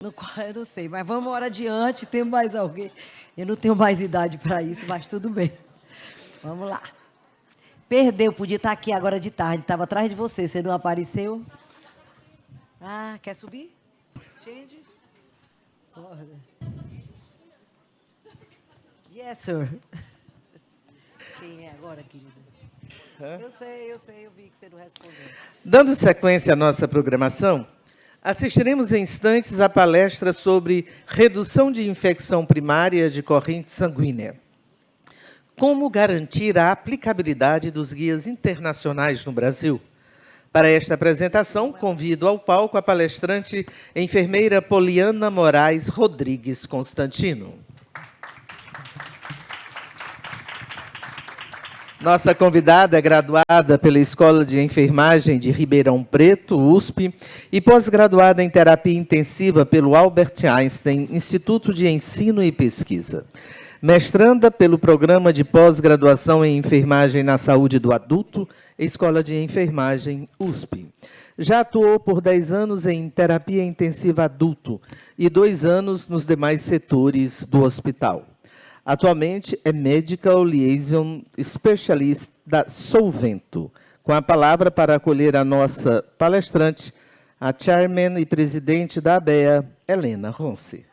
Eu não sei, mas vamos embora adiante. Tem mais alguém? Eu não tenho mais idade para isso, mas tudo bem. Vamos lá. Perdeu, podia estar aqui agora de tarde. Estava atrás de você, você não apareceu? Ah, quer subir? Change? Order. Yes, sir. Quem é agora, querida? Eu sei, eu vi que você não respondeu. Dando sequência à nossa programação, assistiremos em instantes à palestra sobre redução de infecção primária de corrente sanguínea. Como garantir a aplicabilidade dos guias internacionais no Brasil? Para esta apresentação, convido ao palco a palestrante enfermeira Poliana Moraes Rodrigues Constantino. Nossa convidada é graduada pela Escola de Enfermagem de Ribeirão Preto, USP, e pós-graduada em Terapia Intensiva pelo Albert Einstein Instituto de Ensino e Pesquisa. Mestranda pelo Programa de Pós-Graduação em Enfermagem na Saúde do Adulto, Escola de Enfermagem, USP. Já atuou por 10 anos em Terapia Intensiva Adulto e 2 anos nos demais setores do hospital. Atualmente é Medical Liaison Specialist da Solvento. Com a palavra para acolher a nossa palestrante, a Chairman e Presidente da ABEA, Helena Ronce.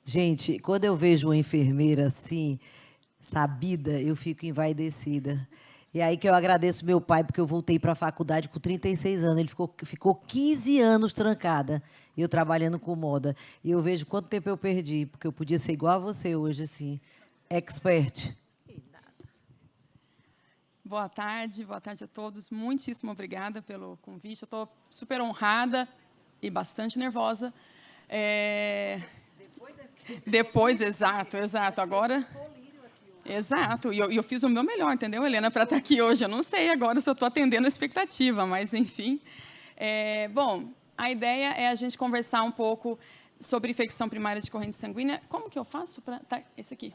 Gente, quando eu vejo uma enfermeira assim, sabida, eu fico envaidecida. E aí que eu agradeço meu pai, porque eu voltei para a faculdade com 36 anos. Ele ficou 15 anos trancada, eu trabalhando com moda. E eu vejo quanto tempo eu perdi, porque eu podia ser igual a você hoje, assim, expert. Boa tarde a todos. Muitíssimo obrigada pelo convite. Eu estou super honrada e bastante nervosa. Depois, exato. Agora... Exato, e eu fiz o meu melhor, entendeu, Helena, para estar aqui hoje. Eu não sei agora se eu estou atendendo a expectativa, mas, enfim. Bom, a ideia é a gente conversar um pouco sobre infecção primária de corrente sanguínea. Como que eu faço para... Tá, esse aqui.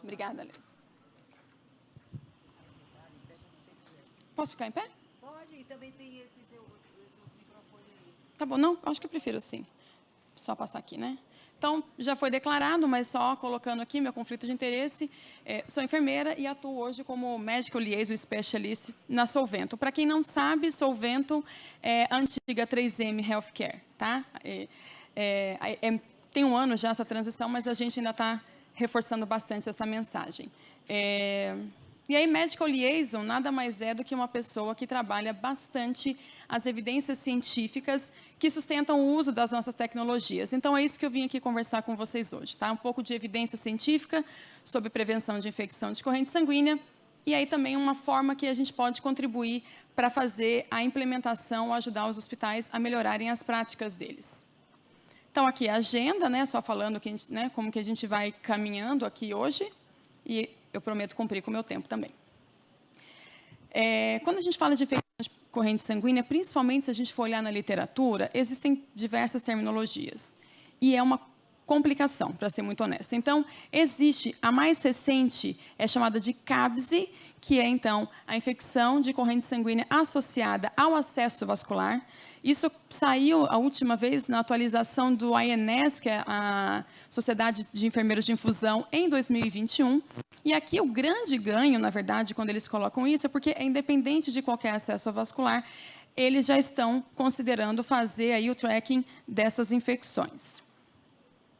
Obrigada, Helena. Posso ficar em pé? Pode, e também tem esse seu microfone aí. Tá bom, não, acho que eu prefiro assim. Só passar aqui, né? Então, já foi declarado, mas só colocando aqui meu conflito de interesse. Sou enfermeira e atuo hoje como Medical Liaison Specialist na Solvento. Para quem não sabe, Solvento é a antiga 3M Healthcare. Tá? Tem um ano já essa transição, mas a gente ainda está reforçando bastante essa mensagem. E aí, Medical Liaison nada mais é do que uma pessoa que trabalha bastante as evidências científicas que sustentam o uso das nossas tecnologias. Então, é isso que eu vim aqui conversar com vocês hoje, tá? Um pouco de evidência científica sobre prevenção de infecção de corrente sanguínea e aí também uma forma que a gente pode contribuir para fazer a implementação, ajudar os hospitais a melhorarem as práticas deles. Então, aqui a agenda, né? Só falando que como que a gente vai caminhando aqui hoje e eu prometo cumprir com o meu tempo também. Quando a gente fala de infecção de corrente sanguínea, principalmente se a gente for olhar na literatura, existem diversas terminologias. E é uma complicação, para ser muito honesta. Então, existe, a mais recente é chamada de CABSE, que é, então, a infecção de corrente sanguínea associada ao acesso vascular. Isso saiu a última vez na atualização do INS, que é a Sociedade de Enfermeiros de Infusão, em 2021. E aqui o grande ganho, na verdade, quando eles colocam isso, é porque, independente de qualquer acesso vascular, eles já estão considerando fazer aí o tracking dessas infecções.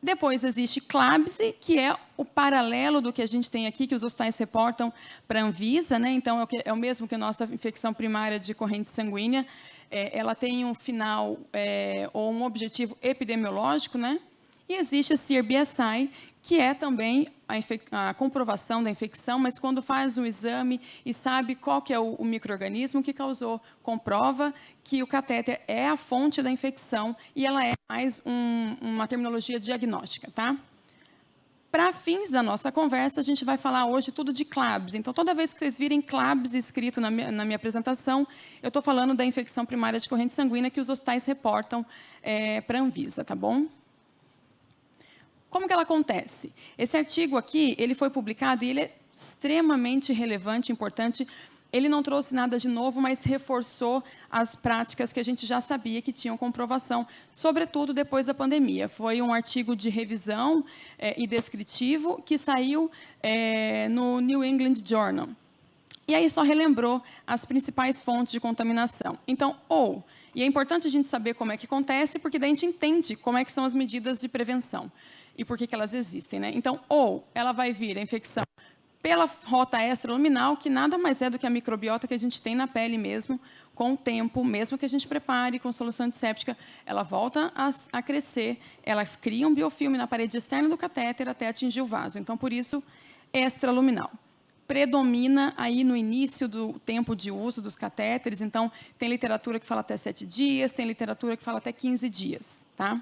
Depois existe CLABSE, que é o paralelo do que a gente tem aqui, que os hospitais reportam para a Anvisa, né? Então, é o mesmo que a nossa infecção primária de corrente sanguínea. Ela tem um final ou um objetivo epidemiológico, né? E existe a CIR-BSI, que é também a comprovação da infecção, mas quando faz o exame e sabe qual que é o micro-organismo que causou, comprova que o catéter é a fonte da infecção e ela é mais uma terminologia diagnóstica, tá? Para fins da nossa conversa, a gente vai falar hoje tudo de CLABS. Então, toda vez que vocês virem CLABS escrito na minha apresentação, eu estou falando da infecção primária de corrente sanguínea que os hospitais reportam para a Anvisa, tá bom? Como que ela acontece? Esse artigo aqui, ele foi publicado e ele é extremamente relevante, importante, ele não trouxe nada de novo, mas reforçou as práticas que a gente já sabia que tinham comprovação, sobretudo depois da pandemia. Foi um artigo de revisão e descritivo que saiu no New England Journal. E aí só relembrou as principais fontes de contaminação. Então, e é importante a gente saber como é que acontece, porque daí a gente entende como é que são as medidas de prevenção e por que elas existem, né? Então, ela vai vir a infecção pela rota extraluminal, que nada mais é do que a microbiota que a gente tem na pele mesmo, com o tempo, mesmo que a gente prepare com solução antisséptica, ela volta a crescer, ela cria um biofilme na parede externa do catéter até atingir o vaso. Então, por isso, extraluminal. Predomina aí no início do tempo de uso dos catéteres, então, tem literatura que fala até 7 dias, tem literatura que fala até 15 dias, tá?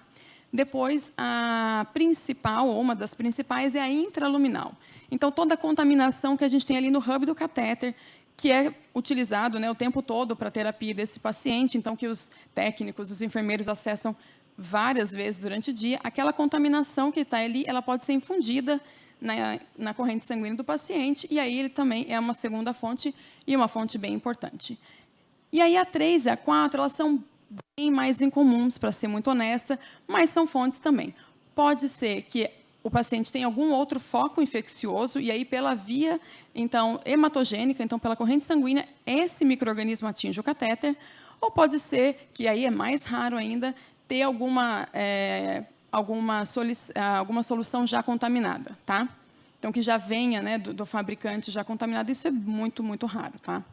Depois, a principal, ou uma das principais, é a intraluminal. Então, toda a contaminação que a gente tem ali no hub do catéter, que é utilizado, né, o tempo todo para a terapia desse paciente, então, que os técnicos, os enfermeiros acessam várias vezes durante o dia, aquela contaminação que está ali, ela pode ser infundida na corrente sanguínea do paciente, e aí ele também é uma segunda fonte, e uma fonte bem importante. E aí, a 3 e a 4, elas são bem mais incomuns, para ser muito honesta, mas são fontes também. Pode ser que o paciente tenha algum outro foco infeccioso, e aí pela via, então, hematogênica, então pela corrente sanguínea, esse micro-organismo atinge o catéter, ou pode ser, que aí é mais raro ainda, ter alguma solução já contaminada, tá? Então, que já venha, né, do fabricante já contaminado, isso é muito, muito raro, tá?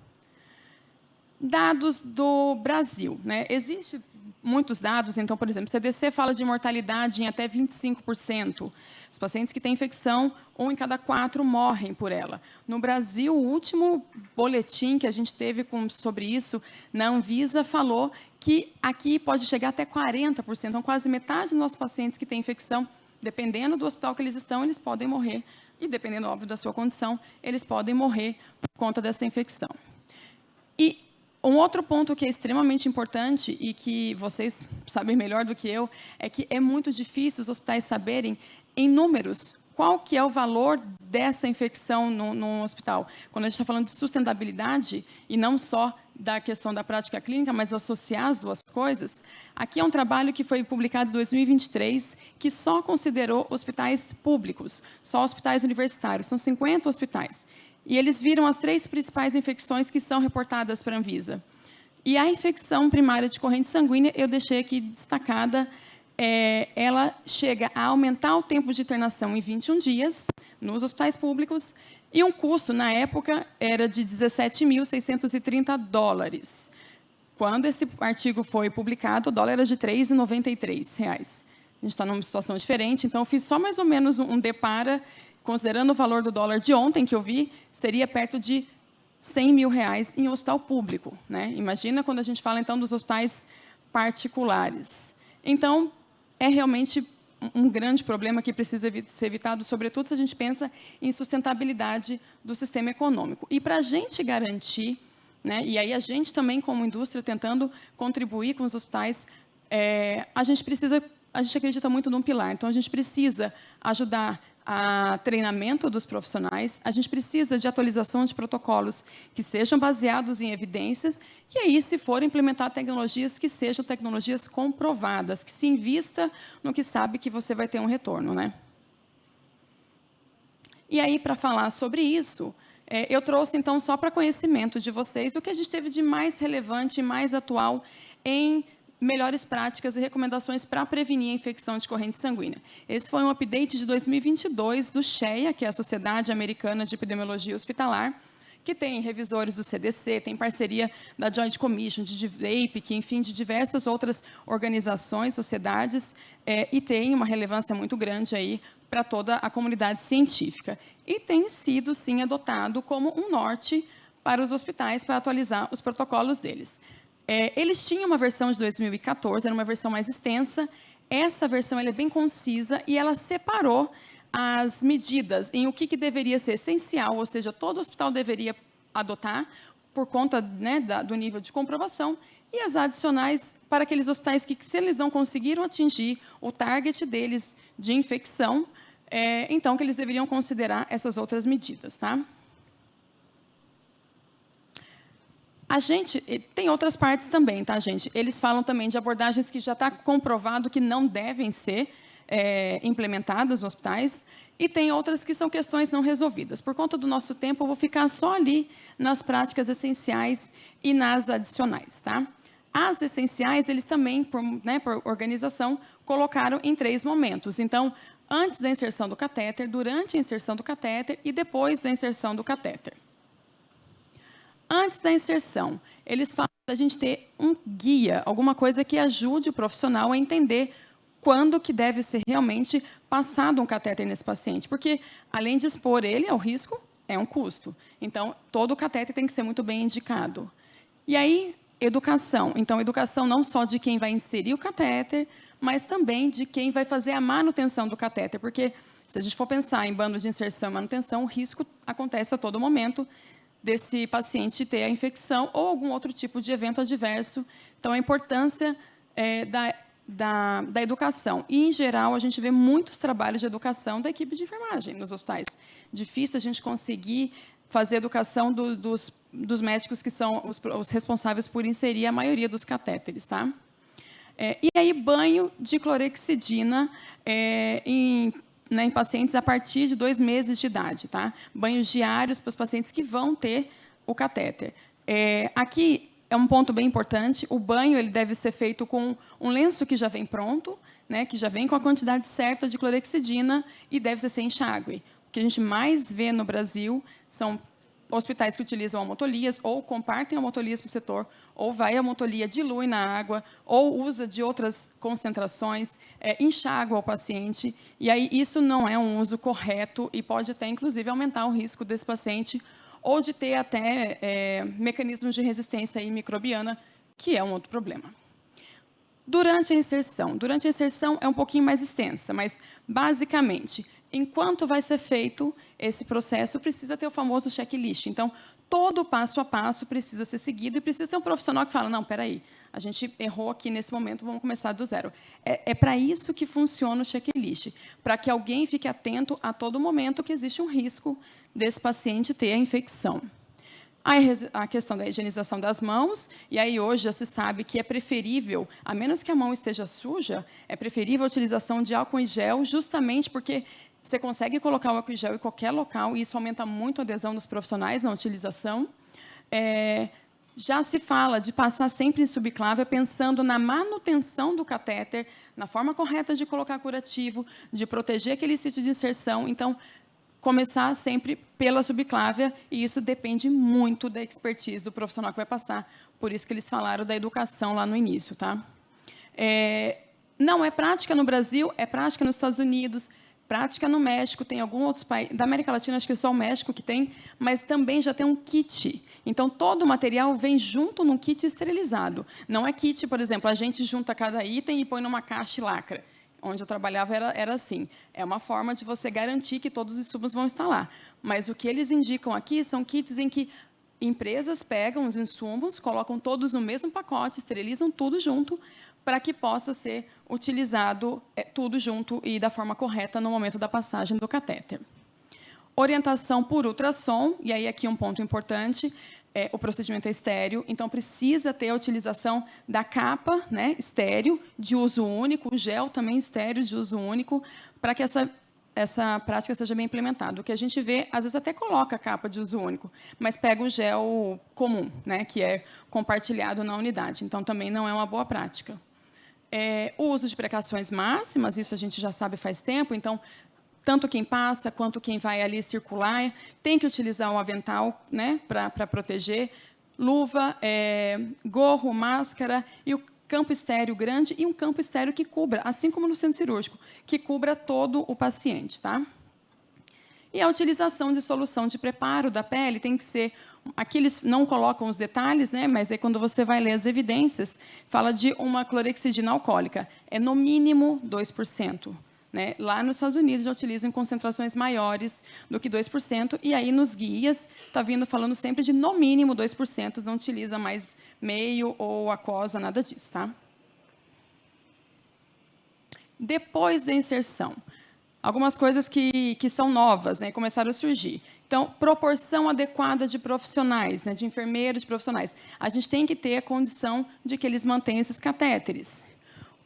Dados do Brasil, né? Existem muitos dados, então, por exemplo, o CDC fala de mortalidade em até 25%. Os pacientes que têm infecção, 1 em cada 4 morrem por ela. No Brasil, o último boletim que a gente teve sobre isso, na Anvisa, falou que aqui pode chegar até 40%. Então, quase metade dos nossos pacientes que têm infecção, dependendo do hospital que eles estão, eles podem morrer. E, dependendo, óbvio, da sua condição, eles podem morrer por conta dessa infecção. E um outro ponto que é extremamente importante e que vocês sabem melhor do que eu, é que é muito difícil os hospitais saberem, em números, qual que é o valor dessa infecção no hospital. Quando a gente está falando de sustentabilidade, e não só da questão da prática clínica, mas associar as duas coisas, aqui é um trabalho que foi publicado em 2023, que só considerou hospitais públicos, só hospitais universitários, são 50 hospitais. E eles viram as 3 principais infecções que são reportadas para a Anvisa. E a infecção primária de corrente sanguínea, eu deixei aqui destacada, ela chega a aumentar o tempo de internação em 21 dias nos hospitais públicos, e um custo, na época, era de $17.630. Quando esse artigo foi publicado, o dólar era de R$ 3,93. A gente está numa situação diferente, então eu fiz só mais ou menos um depara, considerando o valor do dólar de ontem, que eu vi, seria perto de R$100 mil em hospital público, né? Imagina quando a gente fala, então, dos hospitais particulares. Então, é realmente um grande problema que precisa ser evitado, sobretudo se a gente pensa em sustentabilidade do sistema econômico. E para a gente garantir, né, e aí a gente também, como indústria, tentando contribuir com os hospitais, a gente acredita muito num pilar. Então, a gente precisa ajudar a treinamento dos profissionais, a gente precisa de atualização de protocolos que sejam baseados em evidências, e aí, se for implementar tecnologias que sejam tecnologias comprovadas, que se invista no que sabe que você vai ter um retorno, né? E aí, para falar sobre isso, eu trouxe, então, só para conhecimento de vocês, o que a gente teve de mais relevante e mais atual em melhores práticas e recomendações para prevenir a infecção de corrente sanguínea. Esse foi um update de 2022 do SHEA, que é a Sociedade Americana de Epidemiologia Hospitalar, que tem revisores do CDC, tem parceria da Joint Commission, de VAPE, enfim, de diversas outras organizações, sociedades, e tem uma relevância muito grande aí para toda a comunidade científica. E tem sido, sim, adotado como um norte para os hospitais para atualizar os protocolos deles. Eles tinham uma versão de 2014, era uma versão mais extensa. Essa versão ela é bem concisa e ela separou as medidas em o que deveria ser essencial, ou seja, todo hospital deveria adotar por conta, né, do nível de comprovação, e as adicionais para aqueles hospitais que, se eles não conseguiram atingir o target deles de infecção, então que eles deveriam considerar essas outras medidas, tá? Tem outras partes também, tá, gente? Eles falam também de abordagens que já está comprovado que não devem ser implementadas nos hospitais, e tem outras que são questões não resolvidas. Por conta do nosso tempo, eu vou ficar só ali nas práticas essenciais e nas adicionais, tá? As essenciais, eles também, por organização, colocaram em 3 momentos. Então, antes da inserção do catéter, durante a inserção do catéter e depois da inserção do catéter. Antes da inserção, eles falam da gente ter um guia, alguma coisa que ajude o profissional a entender quando que deve ser realmente passado um catéter nesse paciente. Porque, além de expor ele ao risco, é um custo. Então, todo o catéter tem que ser muito bem indicado. E aí, educação. Então, educação não só de quem vai inserir o catéter, mas também de quem vai fazer a manutenção do catéter. Porque, se a gente for pensar em bando de inserção e manutenção, o risco acontece a todo momento desse paciente ter a infecção ou algum outro tipo de evento adverso. Então, a importância da educação. E, em geral, a gente vê muitos trabalhos de educação da equipe de enfermagem nos hospitais. Difícil a gente conseguir fazer educação dos médicos que são os responsáveis por inserir a maioria dos catéteres, tá? E aí, banho de clorexidina em pacientes a partir de 2 meses de idade, tá? Banhos diários para os pacientes que vão ter o catéter. Aqui é um ponto bem importante. O banho ele deve ser feito com um lenço que já vem pronto, né, que já vem com a quantidade certa de clorexidina e deve ser sem enxágue. O que a gente mais vê no Brasil são hospitais que utilizam amotolias ou compartem amotolias para o setor, ou vai a amotolia, dilui na água, ou usa de outras concentrações, enxágua o paciente, e aí isso não é um uso correto e pode até, inclusive, aumentar o risco desse paciente ou de ter até mecanismos de resistência aí microbiana, que é um outro problema. Durante a inserção é um pouquinho mais extensa, mas, basicamente, enquanto vai ser feito esse processo, precisa ter o famoso checklist. Então, todo o passo a passo precisa ser seguido e precisa ter um profissional que fala, não, espera aí, a gente errou aqui nesse momento, vamos começar do zero. É para isso que funciona o checklist, para que alguém fique atento a todo momento que existe um risco desse paciente ter a infecção. A questão da higienização das mãos, e aí hoje já se sabe que é preferível, a menos que a mão esteja suja, é preferível a utilização de álcool em gel, justamente porque você consegue colocar o álcool em gel em qualquer local, e isso aumenta muito a adesão dos profissionais na utilização. Já se fala de passar sempre em subclávia, pensando na manutenção do catéter, na forma correta de colocar curativo, de proteger aquele sítio de inserção. Então, começar sempre pela subclávia, e isso depende muito da expertise do profissional que vai passar. Por isso que eles falaram da educação lá no início, tá? Não é prática no Brasil, é prática nos Estados Unidos, prática no México, tem alguns outros países, da América Latina, acho que é só o México que tem, mas também já tem um kit. Então, todo o material vem junto num kit esterilizado. Não é kit, por exemplo, a gente junta cada item e põe numa caixa e lacra. Onde eu trabalhava era assim. É uma forma de você garantir que todos os insumos vão estar lá. Mas o que eles indicam aqui são kits em que empresas pegam os insumos, colocam todos no mesmo pacote, esterilizam tudo junto, para que possa ser utilizado tudo junto e da forma correta no momento da passagem do catéter. Orientação por ultrassom, e aí aqui um ponto importante, o procedimento é estéreo, então precisa ter a utilização da capa, né, estéreo, de uso único, o gel também estéreo, de uso único, para que essa prática seja bem implementada. O que a gente vê, às vezes até coloca a capa de uso único, mas pega o gel comum, né, que é compartilhado na unidade, então também não é uma boa prática. O uso de precauções máximas, isso a gente já sabe faz tempo, então, tanto quem passa quanto quem vai ali circular, tem que utilizar um avental, né, para proteger, luva, gorro, máscara e o campo estéreo grande e um campo estéreo que cubra, assim como no centro cirúrgico, que cubra todo o paciente, tá? E a utilização de solução de preparo da pele tem que ser... Aqui eles não colocam os detalhes, né, mas aí quando você vai ler as evidências, fala de uma clorexidina alcoólica. É no mínimo 2%. Né? Lá nos Estados Unidos já utilizam em concentrações maiores do que 2%, e aí nos guias está vindo falando sempre de no mínimo 2%, não utiliza mais meio ou aquosa, nada disso. Tá? Depois da inserção, algumas coisas que são novas, né, começaram a surgir. Então, proporção adequada de profissionais, né, de enfermeiros, de profissionais. A gente tem que ter a condição de que eles mantenham esses catéteres.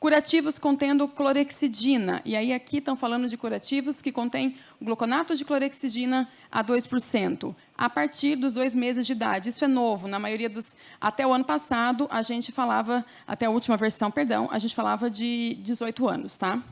Curativos contendo clorexidina. E aí, aqui estão falando de curativos que contêm gluconato de clorexidina a 2%, a partir dos 2 meses de idade. Isso é novo. Na maioria dos... Até o ano passado, a gente falava... Até a última versão, perdão, a gente falava de 18 anos, tá?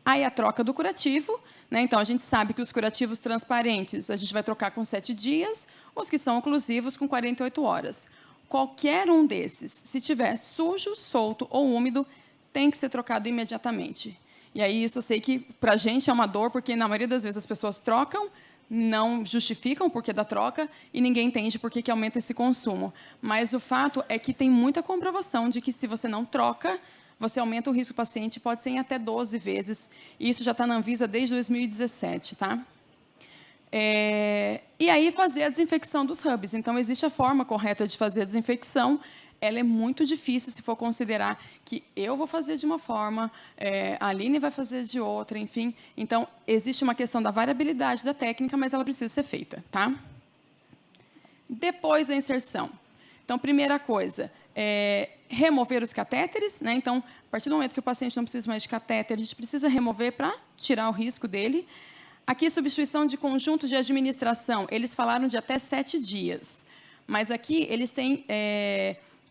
Aí a troca do curativo, né? Então, a gente sabe que os curativos transparentes a gente vai trocar com 7 dias, os que são oclusivos com 48 horas. Qualquer um desses, se tiver sujo, solto ou úmido, tem que ser trocado imediatamente. E aí, isso eu sei que, para a gente, é uma dor, porque, na maioria das vezes, as pessoas trocam, não justificam o porquê da troca, e ninguém entende por que aumenta esse consumo. Mas o fato é que tem muita comprovação de que, se você não troca, você aumenta o risco do paciente, pode ser em até 12 vezes. E isso já está na Anvisa desde 2017, tá? E aí, fazer a desinfecção dos hubs. Então, existe a forma correta de fazer a desinfecção. Ela é muito difícil se for considerar que eu vou fazer de uma forma, a Aline vai fazer de outra, enfim. Então, existe uma questão da variabilidade da técnica, mas ela precisa ser feita, tá? Depois da inserção. Então, primeira coisa, remover os catéteres, né? Então, a partir do momento que o paciente não precisa mais de catéter, a gente precisa remover para tirar o risco dele. Aqui, substituição de conjunto de administração. Eles falaram de até 7 dias. Mas aqui, eles têm...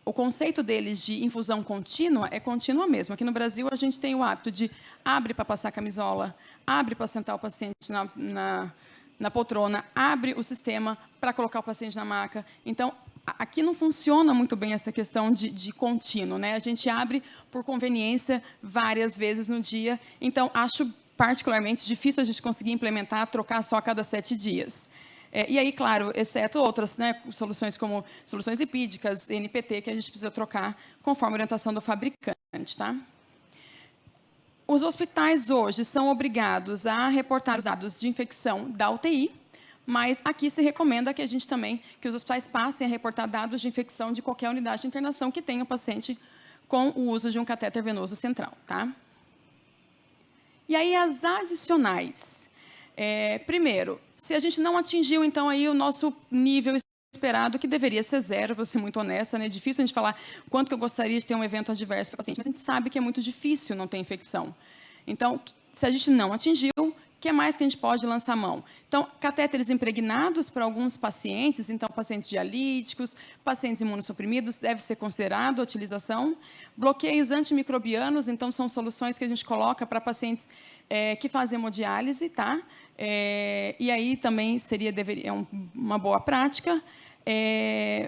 o conceito deles de infusão contínua é contínua mesmo. Aqui no Brasil, a gente tem o hábito de abre para passar a camisola, abre para sentar o paciente na poltrona, abre o sistema para colocar o paciente na maca. Então, aqui não funciona muito bem essa questão de contínuo, né? A gente abre por conveniência várias vezes no dia. Então, acho particularmente difícil a gente conseguir implementar, trocar só a cada 7 dias. E aí, claro, exceto outras, né, soluções como soluções lipídicas, NPT, que a gente precisa trocar conforme a orientação do fabricante, tá? Os hospitais hoje são obrigados a reportar os dados de infecção da UTI, mas aqui se recomenda que a gente também, que os hospitais passem a reportar dados de infecção de qualquer unidade de internação que tenha o paciente com o uso de um catéter venoso central, tá? E aí, as adicionais. Primeiro, se a gente não atingiu, então, aí o nosso nível esperado, que deveria ser 0, para ser muito honesta, né? É difícil a gente falar quanto que eu gostaria de ter um evento adverso para o paciente, mas a gente sabe que é muito difícil não ter infecção. Então, se a gente não atingiu, o que mais que a gente pode lançar mão? Então, catéteres impregnados para alguns pacientes, então, pacientes dialíticos, pacientes imunossuprimidos, deve ser considerado a utilização. Bloqueios antimicrobianos, então, são soluções que a gente coloca para pacientes que fazem hemodiálise, tá? E aí também deveria uma boa prática.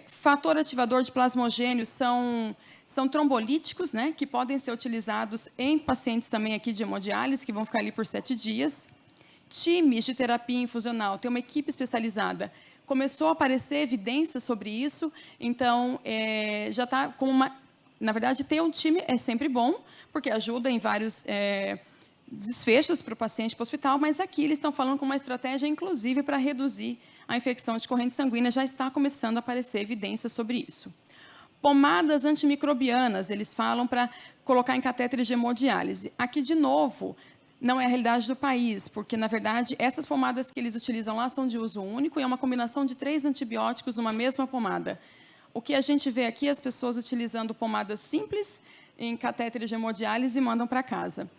Fator ativador de plasmogênio são trombolíticos, né, que podem ser utilizados em pacientes também aqui de hemodiálise, que vão ficar ali por 7 dias. Times de terapia infusional, tem uma equipe especializada. Começou a aparecer evidências sobre isso, então, já está com uma... Na verdade, ter um time é sempre bom, porque ajuda em vários desfechos para o paciente para o hospital, mas aqui eles estão falando com uma estratégia, inclusive, para reduzir a infecção de corrente sanguínea. Já está começando a aparecer evidências sobre isso. Pomadas antimicrobianas, eles falam para colocar em catéteres de hemodiálise. Aqui, de novo, não é a realidade do país, porque, na verdade, essas pomadas que eles utilizam lá são de uso único e é uma combinação de 3 antibióticos numa mesma pomada. O que a gente vê aqui é as pessoas utilizando pomadas simples em catéteres de hemodiálise e mandam para casa.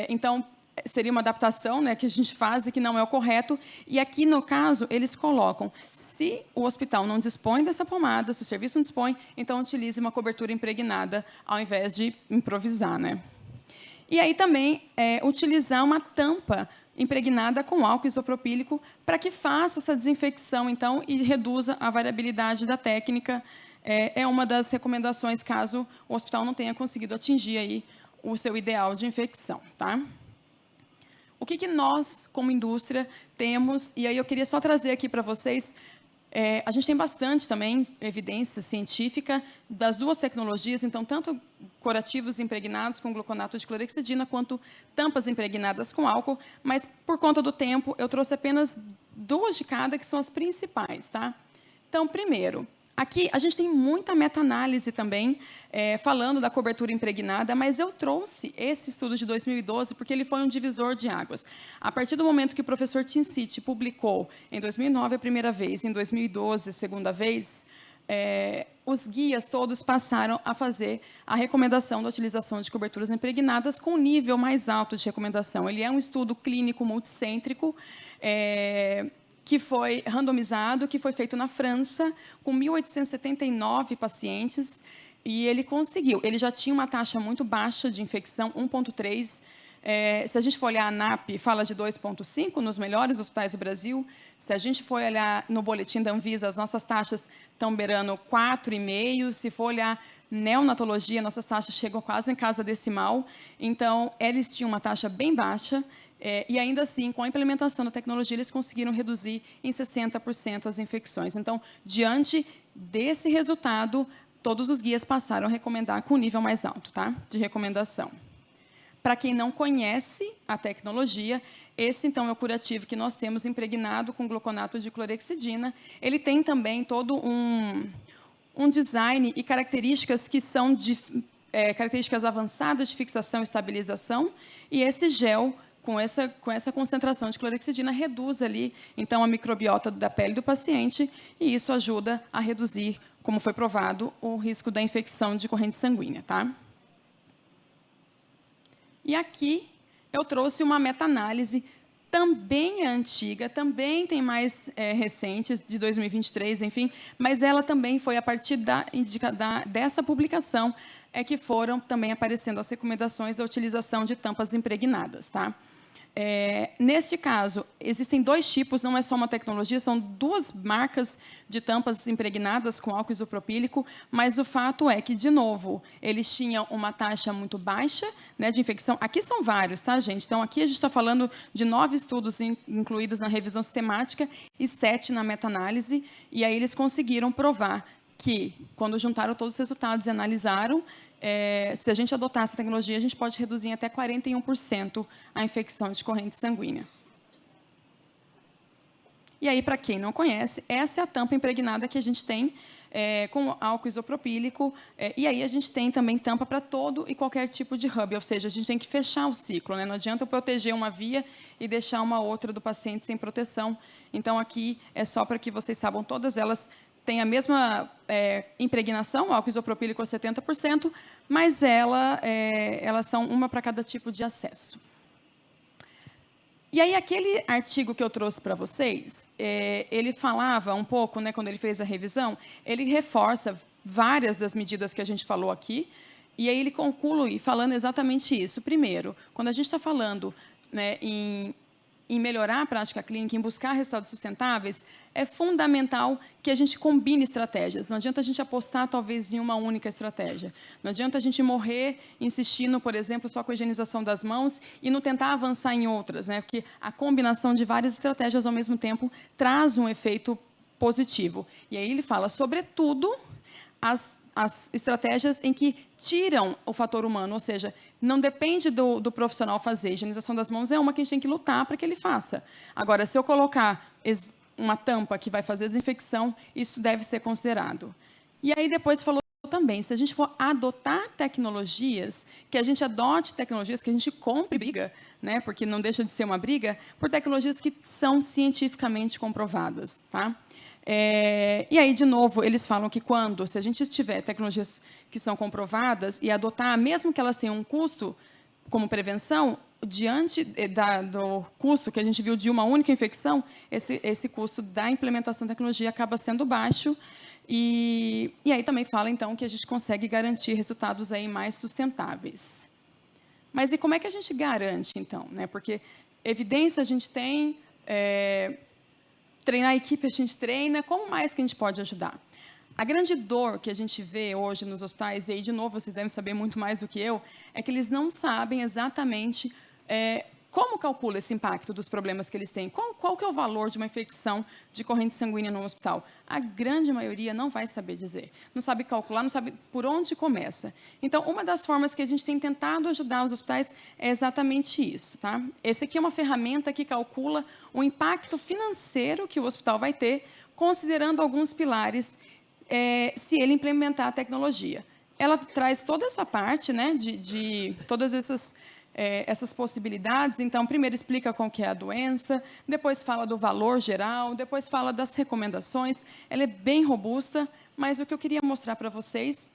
Então, seria uma adaptação, né, que a gente faz e que não é o correto. E aqui, no caso, eles colocam, se o hospital não dispõe dessa pomada, se o serviço não dispõe, então utilize uma cobertura impregnada ao invés de improvisar, né? E aí também utilizar uma tampa impregnada com álcool isopropílico para que faça essa desinfecção, então, e reduza a variabilidade da técnica. É uma das recomendações caso o hospital não tenha conseguido atingir aí o seu ideal de infecção, tá? O que nós, como indústria, temos, e aí eu queria só trazer aqui para vocês, a gente tem bastante também evidência científica das 2 tecnologias, então, tanto curativos impregnados com gluconato de clorexidina, quanto tampas impregnadas com álcool, mas, por conta do tempo, eu trouxe apenas 2 de cada, que são as principais, tá? Então, primeiro, Aqui, a gente tem muita meta-análise também, falando da cobertura impregnada, mas eu trouxe esse estudo de 2012 porque ele foi um divisor de águas. A partir do momento que o professor Tinciti publicou, em 2009 a primeira vez, em 2012 a segunda vez, os guias todos passaram a fazer a recomendação da utilização de coberturas impregnadas com um nível mais alto de recomendação. Ele é um estudo clínico multicêntrico, que foi randomizado, que foi feito na França, com 1.879 pacientes, e ele conseguiu. Ele já tinha uma taxa muito baixa de infecção, 1,3. Se a gente for olhar a ANAP, fala de 2,5 nos melhores hospitais do Brasil. Se a gente for olhar no boletim da Anvisa, as nossas taxas estão beirando 4,5. Se for olhar neonatologia, nossas taxas chegam quase em casa decimal. Então, eles tinham uma taxa bem baixa, e ainda assim, com a implementação da tecnologia, eles conseguiram reduzir em 60% as infecções. Então, diante desse resultado, todos os guias passaram a recomendar com nível mais alto, tá? De recomendação. Para quem não conhece a tecnologia, esse, então, é o curativo que nós temos impregnado com gluconato de clorexidina. Ele tem também todo um design e características que são características avançadas de fixação e estabilização, e esse gel, com essa concentração de clorexidina, reduz ali, então, a microbiota da pele do paciente, e isso ajuda a reduzir, como foi provado, o risco da infecção de corrente sanguínea, tá? E aqui eu trouxe uma meta-análise, também é antiga, também tem mais recentes, de 2023, enfim, mas ela também foi a partir dessa publicação que foram também aparecendo as recomendações da utilização de tampas impregnadas, tá? Neste caso, existem dois tipos, não é só uma tecnologia, são duas marcas de tampas impregnadas com álcool isopropílico, mas o fato é que, de novo, eles tinham uma taxa muito baixa, né, de infecção. Aqui são vários, tá, gente? Então, aqui a gente está falando de 9 estudos incluídos na revisão sistemática e 7 na meta-análise, e aí eles conseguiram provar que, quando juntaram todos os resultados e analisaram, se a gente adotar essa tecnologia, a gente pode reduzir em até 41% a infecção de corrente sanguínea. E aí, para quem não conhece, essa é a tampa impregnada que a gente tem com álcool isopropílico, e aí a gente tem também tampa para todo e qualquer tipo de hub, ou seja, a gente tem que fechar o ciclo, né? Não adianta eu proteger uma via e deixar uma outra do paciente sem proteção. Então, aqui é só para que vocês saibam, todas elas tem a mesma impregnação, álcool isopropílico a 70%, mas elas são uma para cada tipo de acesso. E aí, aquele artigo que eu trouxe para vocês, ele falava um pouco, né, quando ele fez a revisão, ele reforça várias das medidas que a gente falou aqui, e aí ele conclui falando exatamente isso. Primeiro, quando a gente está falando, né, em melhorar a prática clínica, em buscar resultados sustentáveis, é fundamental que a gente combine estratégias. Não adianta a gente apostar, talvez, em uma única estratégia. Não adianta a gente morrer insistindo, por exemplo, só com a higienização das mãos e não tentar avançar em outras, né? Porque a combinação de várias estratégias, ao mesmo tempo, traz um efeito positivo. E aí ele fala, sobretudo, as estratégias em que tiram o fator humano, ou seja, não depende do profissional fazer. A higienização das mãos é uma que a gente tem que lutar para que ele faça. Agora, se eu colocar uma tampa que vai fazer desinfecção, isso deve ser considerado. E aí depois falou também, se a gente for adotar tecnologias, que a gente adote tecnologias, que a gente compre briga, né, porque não deixa de ser uma briga, por tecnologias que são cientificamente comprovadas, tá? E aí, de novo, eles falam que se a gente tiver tecnologias que são comprovadas e adotar, mesmo que elas tenham um custo como prevenção, diante do custo que a gente viu de uma única infecção, esse custo da implementação da tecnologia acaba sendo baixo. E aí também fala, então, que a gente consegue garantir resultados aí mais sustentáveis. Mas e como é que a gente garante, então? Né? Porque evidência a gente tem... treinar a equipe, a gente treina, como mais que a gente pode ajudar? A grande dor que a gente vê hoje nos hospitais, e aí, de novo, vocês devem saber muito mais do que eu, é que eles não sabem exatamente como calcula esse impacto dos problemas que eles têm. Qual que é o valor de uma infecção de corrente sanguínea no hospital? A grande maioria não vai saber dizer. Não sabe calcular, não sabe por onde começa. Então, uma das formas que a gente tem tentado ajudar os hospitais é exatamente isso, tá? Esse aqui é uma ferramenta que calcula o impacto financeiro que o hospital vai ter, considerando alguns pilares se ele implementar a tecnologia. Ela traz toda essa parte, né, de todas essas possibilidades. Então, primeiro explica qual que é a doença, depois fala do valor geral, depois fala das recomendações. Ela é bem robusta, mas o que eu queria mostrar para vocês,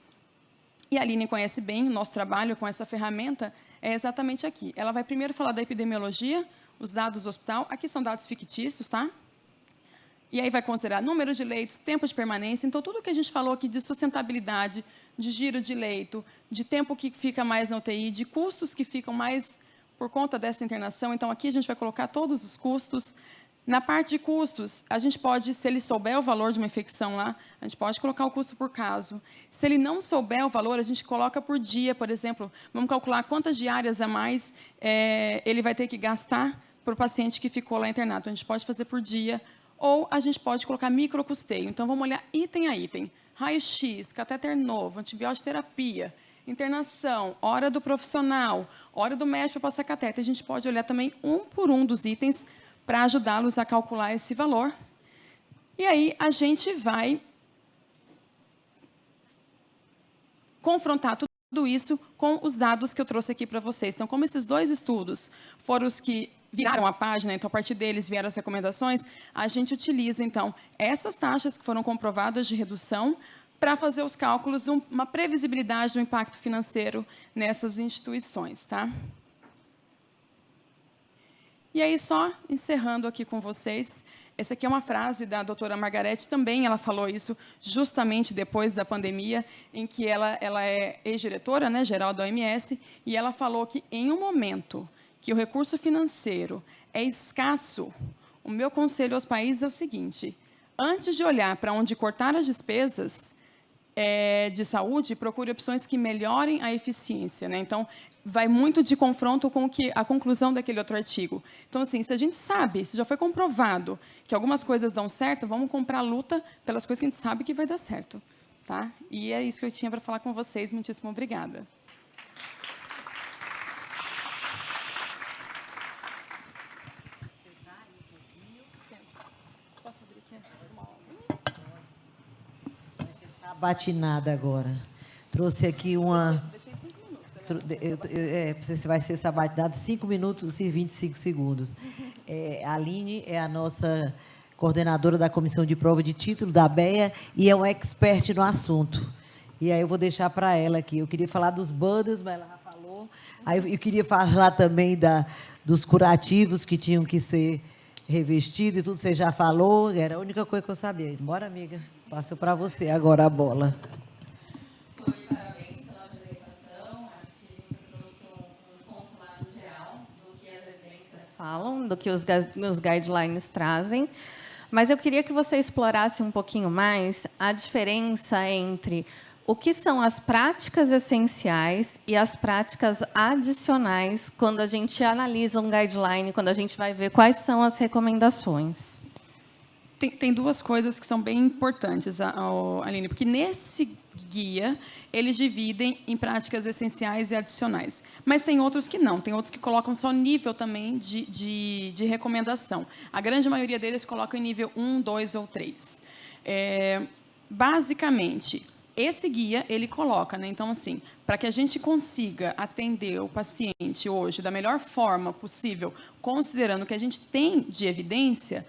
e a Aline conhece bem o nosso trabalho com essa ferramenta, é exatamente aqui. Ela vai primeiro falar da epidemiologia, os dados do hospital. Aqui são dados fictícios, tá? E aí vai considerar número de leitos, tempo de permanência. Então, tudo que a gente falou aqui de sustentabilidade, de giro de leito, de tempo que fica mais na UTI, de custos que ficam mais por conta dessa internação. Então, aqui a gente vai colocar todos os custos. Na parte de custos, a gente pode, se ele souber o valor de uma infecção lá, a gente pode colocar o custo por caso. Se ele não souber o valor, a gente coloca por dia, por exemplo. Vamos calcular quantas diárias a mais ele vai ter que gastar para o paciente que ficou lá internado. Então, a gente pode fazer por dia, ou a gente pode colocar microcusteio. Então, vamos olhar item a item. Raio-X, catéter novo, antibiótico terapia, internação, hora do profissional, hora do médico para passar catéter. A gente pode olhar também um por um dos itens para ajudá-los a calcular esse valor. E aí, a gente vai confrontar tudo isso com os dados que eu trouxe aqui para vocês. Então, como esses dois estudos foram os que viraram a página, então, a partir deles vieram as recomendações, a gente utiliza, então, essas taxas que foram comprovadas de redução para fazer os cálculos de uma previsibilidade do impacto financeiro nessas instituições, tá? E aí, só encerrando aqui com vocês, essa aqui é uma frase da doutora Margarete, também ela falou isso justamente depois da pandemia, em que ela é ex-diretora, né, geral da OMS, e ela falou que em um momento que o recurso financeiro é escasso, o meu conselho aos países é o seguinte: antes de olhar para onde cortar as despesas de saúde, procure opções que melhorem a eficiência, né? Então, vai muito de confronto com a conclusão daquele outro artigo. Então, assim, se a gente sabe, se já foi comprovado que algumas coisas dão certo, vamos comprar a luta pelas coisas que a gente sabe que vai dar certo, tá? E é isso que eu tinha para falar com vocês. Muitíssimo obrigada. Batinada agora. Trouxe aqui uma... Deixei 5 minutos. Você vai ser sabatinado 5 minutos e 25 segundos. A Aline é a nossa coordenadora da Comissão de Prova de Título da ABEA e é uma expert no assunto. E aí eu vou deixar para ela aqui. Eu queria falar dos bundles, mas ela já falou. Aí eu queria falar também dos curativos que tinham que ser revestidos e tudo. Você já falou, era a única coisa que eu sabia. Bora, amiga. Passo para você agora a bola. Oi, parabéns pela apresentação. Acho que você trouxe um compilado geral do que as evidências falam, do que os guidelines trazem. Mas eu queria que você explorasse um pouquinho mais a diferença entre o que são as práticas essenciais e as práticas adicionais quando a gente analisa um guideline, quando a gente vai ver quais são as recomendações. Tem duas coisas que são bem importantes, Aline, porque nesse guia eles dividem em práticas essenciais e adicionais. Mas tem outros que não, tem outros que colocam só nível também de recomendação. A grande maioria deles coloca em nível 1, 2 ou 3. Basicamente, esse guia ele coloca, né? Então, assim, para que a gente consiga atender o paciente hoje da melhor forma possível, considerando o que a gente tem de evidência,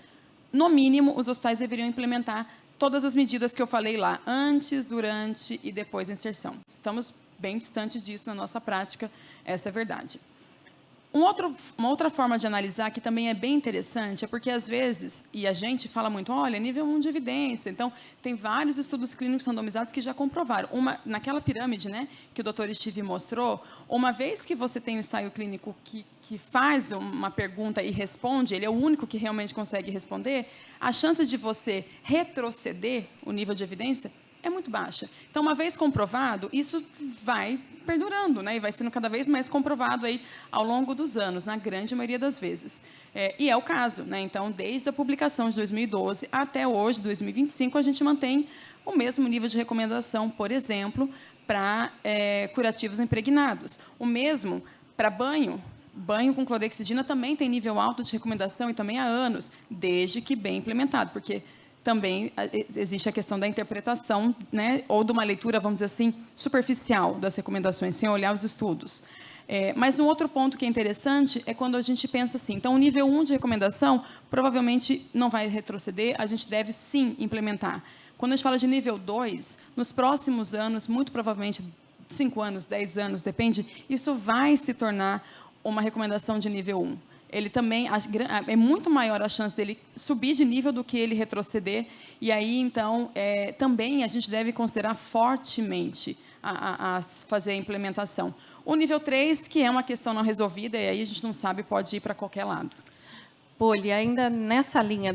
no mínimo, os hospitais deveriam implementar todas as medidas que eu falei lá, antes, durante e depois da inserção. Estamos bem distante disso na nossa prática, essa é a verdade. Uma outra forma de analisar, que também é bem interessante, é porque, às vezes, e a gente fala muito, olha, nível 1 de evidência, então, tem vários estudos clínicos randomizados que já comprovaram. Naquela pirâmide, né, que o Dr. Steve mostrou, uma vez que você tem o ensaio clínico que faz uma pergunta e responde, ele é o único que realmente consegue responder, a chance de você retroceder o nível de evidência é muito baixa. Então, uma vez comprovado, isso vai perdurando, né? E vai sendo cada vez mais comprovado aí ao longo dos anos, na grande maioria das vezes. E é o caso, né? Então, desde a publicação de 2012 até hoje, 2025, a gente mantém o mesmo nível de recomendação, por exemplo, para curativos impregnados. O mesmo para banho. Banho com clorexidina também tem nível alto de recomendação e também há anos, desde que bem implementado, porque também existe a questão da interpretação, né, ou de uma leitura, vamos dizer assim, superficial das recomendações, sem olhar os estudos. Mas um outro ponto que é interessante é quando a gente pensa assim, então o nível 1 de recomendação provavelmente não vai retroceder, a gente deve sim implementar. Quando a gente fala de nível 2, nos próximos anos, muito provavelmente 5 anos, 10 anos, depende, isso vai se tornar uma recomendação de nível 1. Ele também, é muito maior a chance dele subir de nível do que ele retroceder, e aí, então, também a gente deve considerar fortemente a fazer a implementação. O nível 3, que é uma questão não resolvida, e aí a gente não sabe, pode ir para qualquer lado. Poli, ainda nessa linha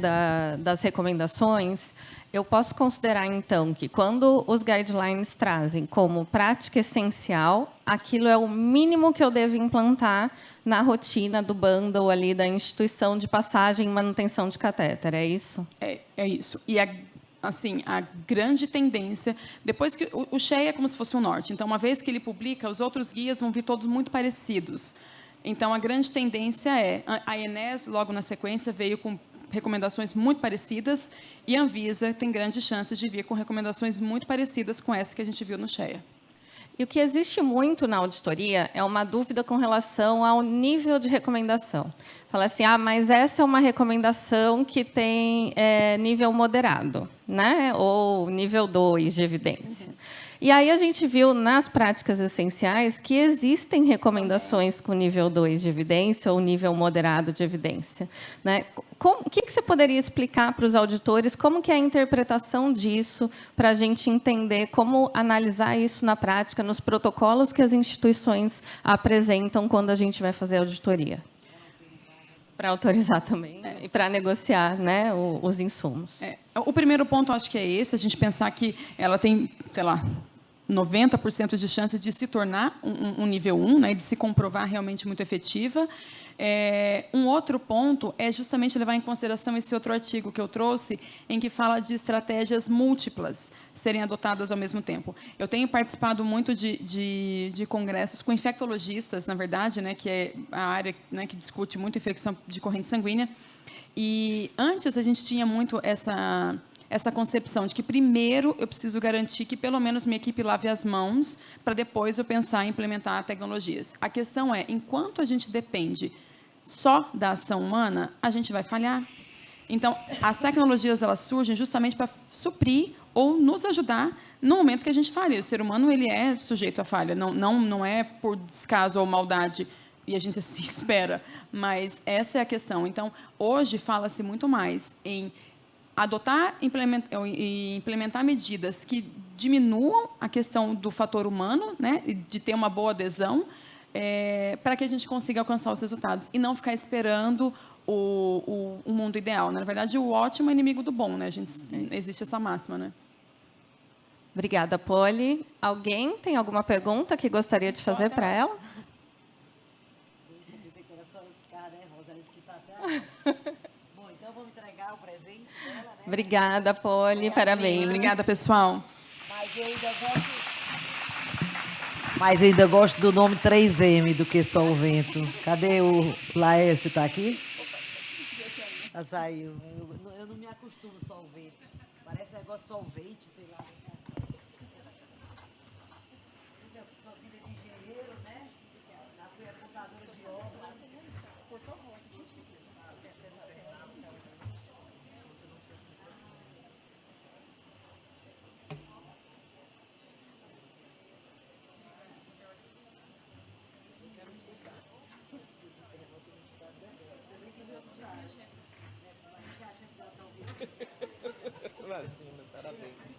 das recomendações, eu posso considerar, então, que quando os guidelines trazem como prática essencial, aquilo é o mínimo que eu devo implantar na rotina do bundle ali da instituição de passagem e manutenção de catéter, é isso? É isso. E assim, a grande tendência, depois que o SHEA é como se fosse um norte, então uma vez que ele publica, os outros guias vão vir todos muito parecidos. Então a grande tendência a ENES logo na sequência veio com recomendações muito parecidas e a Anvisa tem grandes chances de vir com recomendações muito parecidas com essa que a gente viu no SHEA. E o que existe muito na auditoria é uma dúvida com relação ao nível de recomendação. Fala assim, mas essa é uma recomendação que tem nível moderado, né? Ou nível 2 de evidência. E aí a gente viu nas práticas essenciais que existem recomendações com nível 2 de evidência ou nível moderado de evidência, né? O que você poderia explicar para os auditores como que é a interpretação disso, para a gente entender como analisar isso na prática, nos protocolos que as instituições apresentam quando a gente vai fazer a auditoria? Para autorizar também e para negociar, né, os insumos. O primeiro ponto, acho que é esse, a gente pensar que ela tem, sei lá, 90% de chance de se tornar um nível 1, né, de se comprovar realmente muito efetiva. Um outro ponto é justamente levar em consideração esse outro artigo que eu trouxe, em que fala de estratégias múltiplas serem adotadas ao mesmo tempo. Eu tenho participado muito de congressos com infectologistas, na verdade, né, que é a área, né, que discute muito infecção de corrente sanguínea. E antes a gente tinha muito essa concepção de que primeiro eu preciso garantir que pelo menos minha equipe lave as mãos para depois eu pensar em implementar tecnologias. A questão é, enquanto a gente depende só da ação humana, a gente vai falhar. Então, as tecnologias elas surgem justamente para suprir ou nos ajudar no momento que a gente falha. O ser humano ele é sujeito a falha, não é por descaso ou maldade, e a gente assim espera, mas essa é a questão. Então, hoje fala-se muito mais em adotar e implementar medidas que diminuam a questão do fator humano, né, de ter uma boa adesão, para que a gente consiga alcançar os resultados e não ficar esperando o mundo ideal. Na verdade, o ótimo é inimigo do bom, né? Existe essa máxima, né? Obrigada, Poli. Alguém tem alguma pergunta que gostaria de fazer para ela? Bom, então vamos entregar o presente dela, né? Obrigada, Poli. Parabéns. Obrigada, pessoal. Mas eu ainda gosto do nome 3M do que só o vento. Cadê o Laércio? Está aqui? Já saiu. Eu não me acostumo só o vento. Parece negócio solvente, sei lá. Sua filha de engenheiro, né? Já foi a contadora de obra. Por favor. Imagina, parabéns.